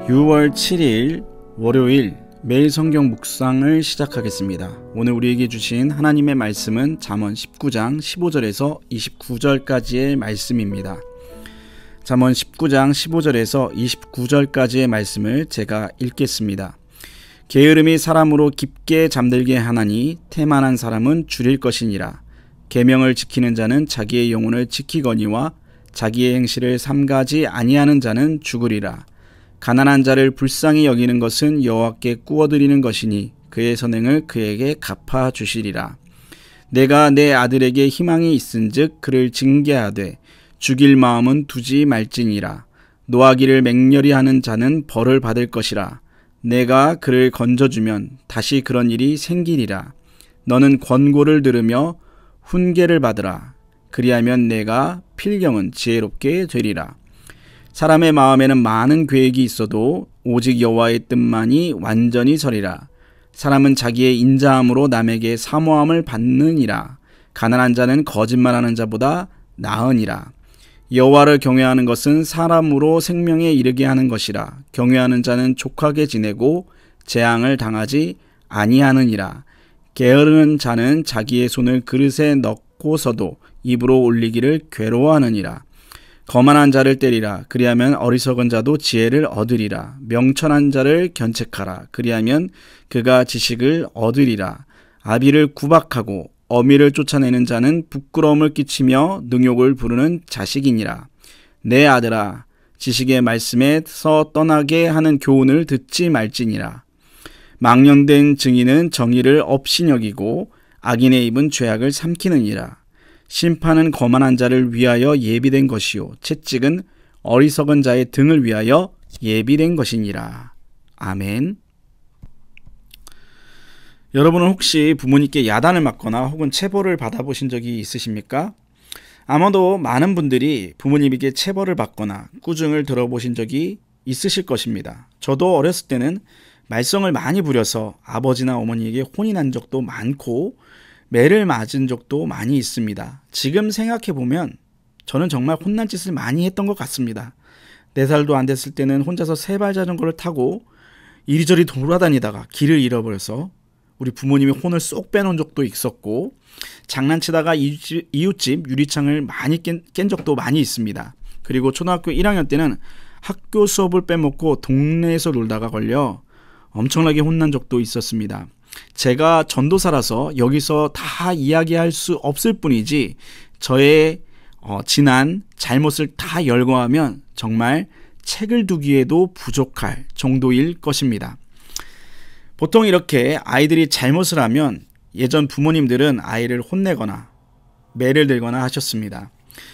6월 7일 월요일 매일 성경 묵상을 시작하겠습니다. 오늘 우리에게 주신 하나님의 말씀은 잠언 19장 15절에서 29절까지의 말씀입니다. 잠언 19장 15절에서 29절까지의 말씀을 제가 읽겠습니다. 게으름이 사람으로 깊게 잠들게 하나니 태만한 사람은 줄일 것이니라. 계명을 지키는 자는 자기의 영혼을 지키거니와 자기의 행실을 삼가지 아니하는 자는 죽으리라. 가난한 자를 불쌍히 여기는 것은 여호와께 꾸어드리는 것이니 그의 선행을 그에게 갚아주시리라. 내가 내 아들에게 희망이 있은즉 그를 징계하되 죽일 마음은 두지 말지니라. 노하기를 맹렬히 하는 자는 벌을 받을 것이라. 내가 그를 건져주면 다시 그런 일이 생기리라. 너는 권고를 들으며 훈계를 받으라. 그리하면 내가 필경은 지혜롭게 되리라. 사람의 마음에는 많은 계획이 있어도 오직 여호와의 뜻만이 완전히 서리라. 사람은 자기의 인자함으로 남에게 사모함을 받느니라. 가난한 자는 거짓말하는 자보다 나으니라. 여호와를 경외하는 것은 사람으로 생명에 이르게 하는 것이라. 경외하는 자는 족하게 지내고 재앙을 당하지 아니하느니라. 게으른 자는 자기의 손을 그릇에 넣고서도 입으로 올리기를 괴로워하느니라. 거만한 자를 때리라. 그리하면 어리석은 자도 지혜를 얻으리라. 명철한 자를 견책하라. 그리하면 그가 지식을 얻으리라. 아비를 구박하고 어미를 쫓아내는 자는 부끄러움을 끼치며 능욕을 부르는 자식이니라. 내 아들아, 지식의 말씀에서 떠나게 하는 교훈을 듣지 말지니라. 망령된 증인은 정의를 업신여기고 악인의 입은 죄악을 삼키느니라. 심판은 거만한 자를 위하여 예비된 것이요 채찍은 어리석은 자의 등을 위하여 예비된 것이니라. 아멘. 여러분은 혹시 부모님께 야단을 맞거나 혹은 체벌을 받아보신 적이 있으십니까? 아마도 많은 분들이 부모님에게 체벌을 받거나 꾸중을 들어보신 적이 있으실 것입니다. 저도 어렸을 때는 말썽을 많이 부려서 아버지나 어머니에게 혼이 난 적도 많고 매를 맞은 적도 많이 있습니다. 지금 생각해보면 저는 정말 혼난 짓을 많이 했던 것 같습니다. 4살도 안 됐을 때는 혼자서 세발 자전거를 타고 이리저리 돌아다니다가 길을 잃어버려서 우리 부모님이 혼을 쏙 빼놓은 적도 있었고, 장난치다가 이웃집 유리창을 많이 깬 적도 많이 있습니다. 그리고 초등학교 1학년 때는 학교 수업을 빼먹고 동네에서 놀다가 걸려 엄청나게 혼난 적도 있었습니다. 제가 전도사라서 여기서 다 이야기할 수 없을 뿐이지 저의 지난 잘못을 다 열거하면 정말 책을 두기에도 부족할 정도일 것입니다. 보통 이렇게 아이들이 잘못을 하면 예전 부모님들은 아이를 혼내거나 매를 들거나 하셨습니다.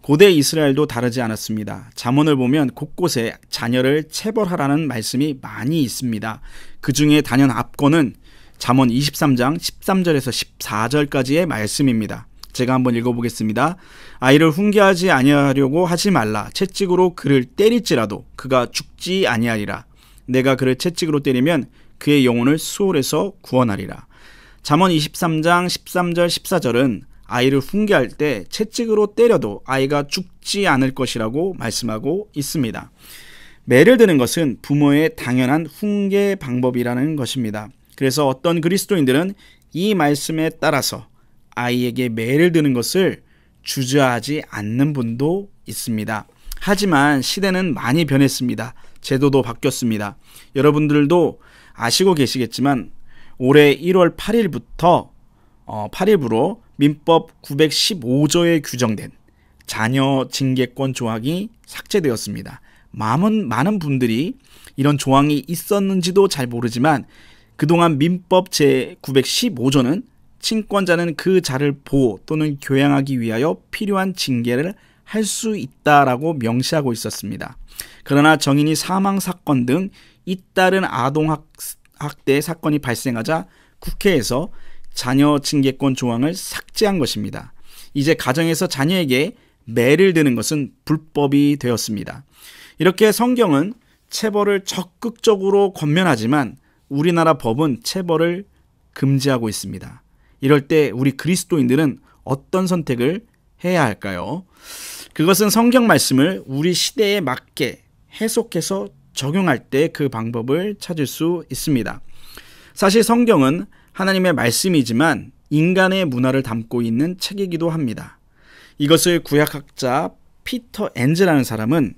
고대 이스라엘도 다르지 않았습니다. 잠언을 보면 곳곳에 자녀를 체벌하라는 말씀이 많이 있습니다. 그 중에 단연 앞권은 잠언 23장 13절에서 14절까지의 말씀입니다. 제가 한번 읽어보겠습니다. 아이를 훈계하지 아니하려고 하지 말라. 채찍으로 그를 때릴지라도 그가 죽지 아니하리라. 내가 그를 채찍으로 때리면 그의 영혼을 수월에서 구원하리라. 잠언 23장 13절 14절은 아이를 훈계할 때 채찍으로 때려도 아이가 죽지 않을 것이라고 말씀하고 있습니다. 매를 드는 것은 부모의 당연한 훈계 방법이라는 것입니다. 그래서 어떤 그리스도인들은 이 말씀에 따라서 아이에게 매를 드는 것을 주저하지 않는 분도 있습니다. 하지만 시대는 많이 변했습니다. 제도도 바뀌었습니다. 여러분들도 아시고 계시겠지만 올해 1월 8일부터 8일부로 민법 915조에 규정된 자녀 징계권 조항이 삭제되었습니다. 많은 분들이 이런 조항이 있었는지도 잘 모르지만 그동안 민법 제915조는 친권자는 그 자를 보호 또는 교양하기 위하여 필요한 징계를 할 수 있다라고 명시하고 있었습니다. 그러나 정인이 사망 사건 등 잇따른 아동학대 사건이 발생하자 국회에서 자녀 징계권 조항을 삭제한 것입니다. 이제 가정에서 자녀에게 매를 드는 것은 불법이 되었습니다. 이렇게 성경은 체벌을 적극적으로 권면하지만 우리나라 법은 체벌을 금지하고 있습니다. 이럴 때 우리 그리스도인들은 어떤 선택을 해야 할까요? 그것은 성경 말씀을 우리 시대에 맞게 해석해서 적용할 때 그 방법을 찾을 수 있습니다. 사실 성경은 하나님의 말씀이지만 인간의 문화를 담고 있는 책이기도 합니다. 이것을 구약학자 피터 엔즈라는 사람은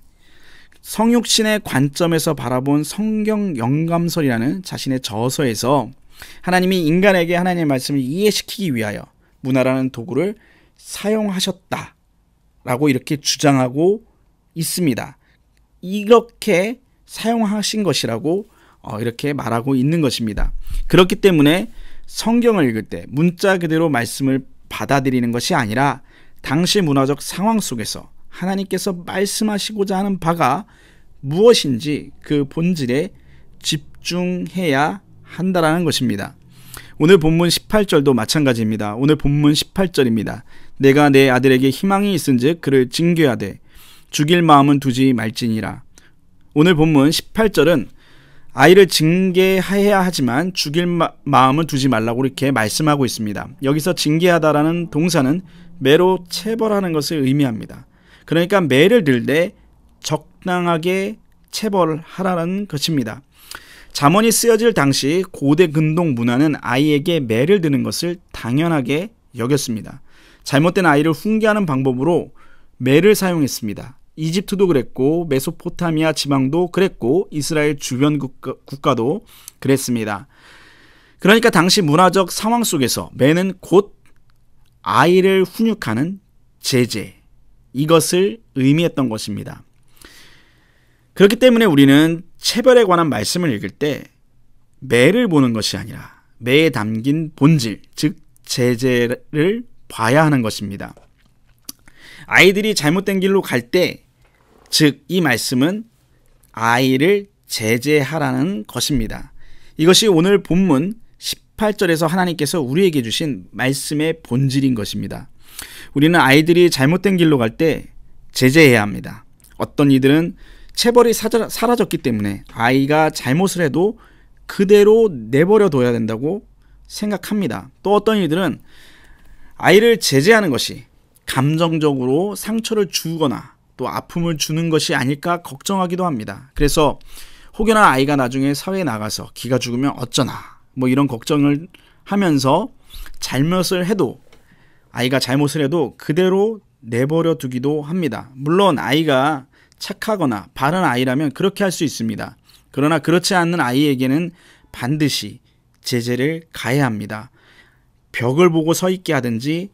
성육신의 관점에서 바라본 성경 영감설이라는 자신의 저서에서 하나님이 인간에게 하나님의 말씀을 이해시키기 위하여 문화라는 도구를 사용하셨다라고 이렇게 주장하고 있습니다. 이렇게 사용하신 것이라고 이렇게 말하고 있는 것입니다. 그렇기 때문에 성경을 읽을 때 문자 그대로 말씀을 받아들이는 것이 아니라 당시 문화적 상황 속에서 하나님께서 말씀하시고자 하는 바가 무엇인지 그 본질에 집중해야 한다라는 것입니다. 오늘 본문 18절도 마찬가지입니다. 오늘 본문 18절입니다. 내가 내 아들에게 희망이 있은즉 그를 징계하되 죽일 마음은 두지 말지니라. 오늘 본문 18절은 아이를 징계해야 하지만 죽일 마음은 두지 말라고 이렇게 말씀하고 있습니다. 여기서 징계하다라는 동사는 매로 체벌하는 것을 의미합니다. 그러니까 매를 들 때 적당하게 체벌하라는 것입니다. 잠언이 쓰여질 당시 고대 근동 문화는 아이에게 매를 드는 것을 당연하게 여겼습니다. 잘못된 아이를 훈계하는 방법으로 매를 사용했습니다. 이집트도 그랬고 메소포타미아 지방도 그랬고 이스라엘 주변 국가도 그랬습니다. 그러니까 당시 문화적 상황 속에서 매는 곧 아이를 훈육하는 제재, 이것을 의미했던 것입니다. 그렇기 때문에 우리는 체벌에 관한 말씀을 읽을 때 매를 보는 것이 아니라 매에 담긴 본질, 즉 제재를 봐야 하는 것입니다. 아이들이 잘못된 길로 갈 때, 즉 이 말씀은 아이를 제재하라는 것입니다. 이것이 오늘 본문 18절에서 하나님께서 우리에게 주신 말씀의 본질인 것입니다. 우리는 아이들이 잘못된 길로 갈 때 제재해야 합니다. 어떤 이들은 체벌이 사라졌기 때문에 아이가 잘못을 해도 그대로 내버려 둬야 된다고 생각합니다. 또 어떤 이들은 아이를 제재하는 것이 감정적으로 상처를 주거나 또 아픔을 주는 것이 아닐까 걱정하기도 합니다. 그래서 혹여나 아이가 나중에 사회에 나가서 기가 죽으면 어쩌나 이런 걱정을 하면서 잘못을 해도 아이가 잘못을 해도 그대로 내버려 두기도 합니다. 물론 아이가 착하거나 바른 아이라면 그렇게 할 수 있습니다. 그러나 그렇지 않는 아이에게는 반드시 제재를 가해야 합니다. 벽을 보고 서 있게 하든지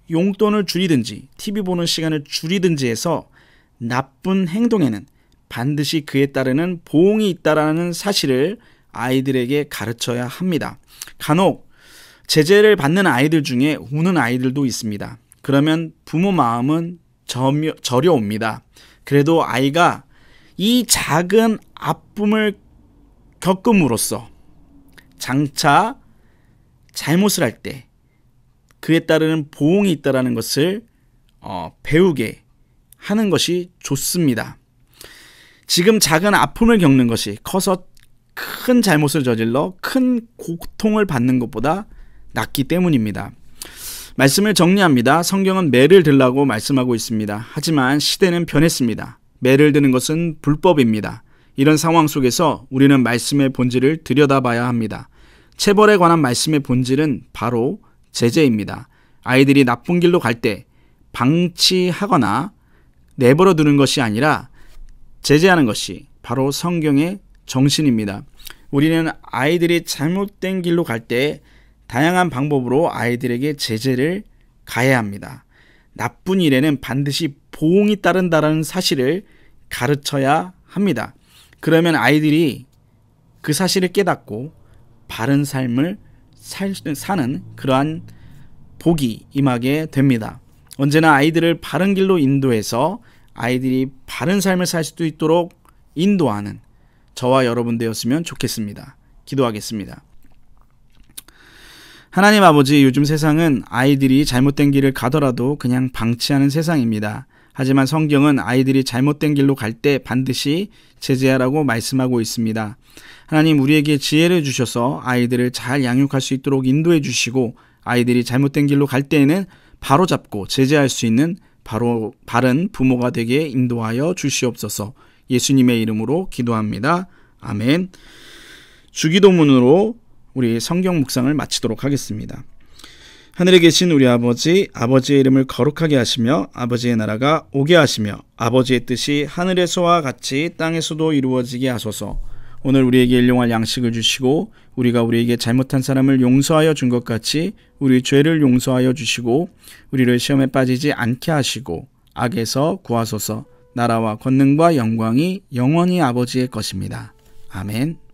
용돈을 줄이든지 TV 보는 시간을 줄이든지 해서 나쁜 행동에는 반드시 그에 따르는 보응이 있다라는 사실을 아이들에게 가르쳐야 합니다. 간혹 제재를 받는 아이들 중에 우는 아이들도 있습니다. 그러면 부모 마음은 저려옵니다. 그래도 아이가 이 작은 아픔을 겪음으로써 장차 잘못을 할 때 그에 따르는 보응이 있다는 것을 배우게 하는 것이 좋습니다. 지금 작은 아픔을 겪는 것이 커서 큰 잘못을 저질러 큰 고통을 받는 것보다 낫기 때문입니다. 말씀을 정리합니다. 성경은 매를 들라고 말씀하고 있습니다. 하지만 시대는 변했습니다. 매를 드는 것은 불법입니다. 이런 상황 속에서 우리는 말씀의 본질을 들여다봐야 합니다. 체벌에 관한 말씀의 본질은 바로 제재입니다. 아이들이 나쁜 길로 갈 때 방치하거나 내버려 두는 것이 아니라 제재하는 것이 바로 성경의 정신입니다. 우리는 아이들이 잘못된 길로 갈 때 다양한 방법으로 아이들에게 제재를 가해야 합니다. 나쁜 일에는 반드시 보응이 따른다는 사실을 가르쳐야 합니다. 그러면 아이들이 그 사실을 깨닫고 바른 삶을 사는 그러한 복이 임하게 됩니다. 언제나 아이들을 바른 길로 인도해서 아이들이 바른 삶을 살 수 있도록 인도하는 저와 여러분 되었으면 좋겠습니다. 기도하겠습니다. 하나님 아버지, 요즘 세상은 아이들이 잘못된 길을 가더라도 그냥 방치하는 세상입니다. 하지만 성경은 아이들이 잘못된 길로 갈 때 반드시 제재하라고 말씀하고 있습니다. 하나님, 우리에게 지혜를 주셔서 아이들을 잘 양육할 수 있도록 인도해 주시고 아이들이 잘못된 길로 갈 때에는 바로잡고 제재할 수 있는 바로 바른 부모가 되게 인도하여 주시옵소서. 예수님의 이름으로 기도합니다. 아멘. 주기도문으로 우리 성경 묵상을 마치도록 하겠습니다. 하늘에 계신 우리 아버지, 아버지의 이름을 거룩하게 하시며 아버지의 나라가 오게 하시며 아버지의 뜻이 하늘에서와 같이 땅에서도 이루어지게 하소서. 오늘 우리에게 일용할 양식을 주시고 우리가 우리에게 잘못한 사람을 용서하여 준 것 같이 우리 죄를 용서하여 주시고 우리를 시험에 빠지지 않게 하시고 악에서 구하소서. 나라와 권능과 영광이 영원히 아버지의 것입니다. 아멘.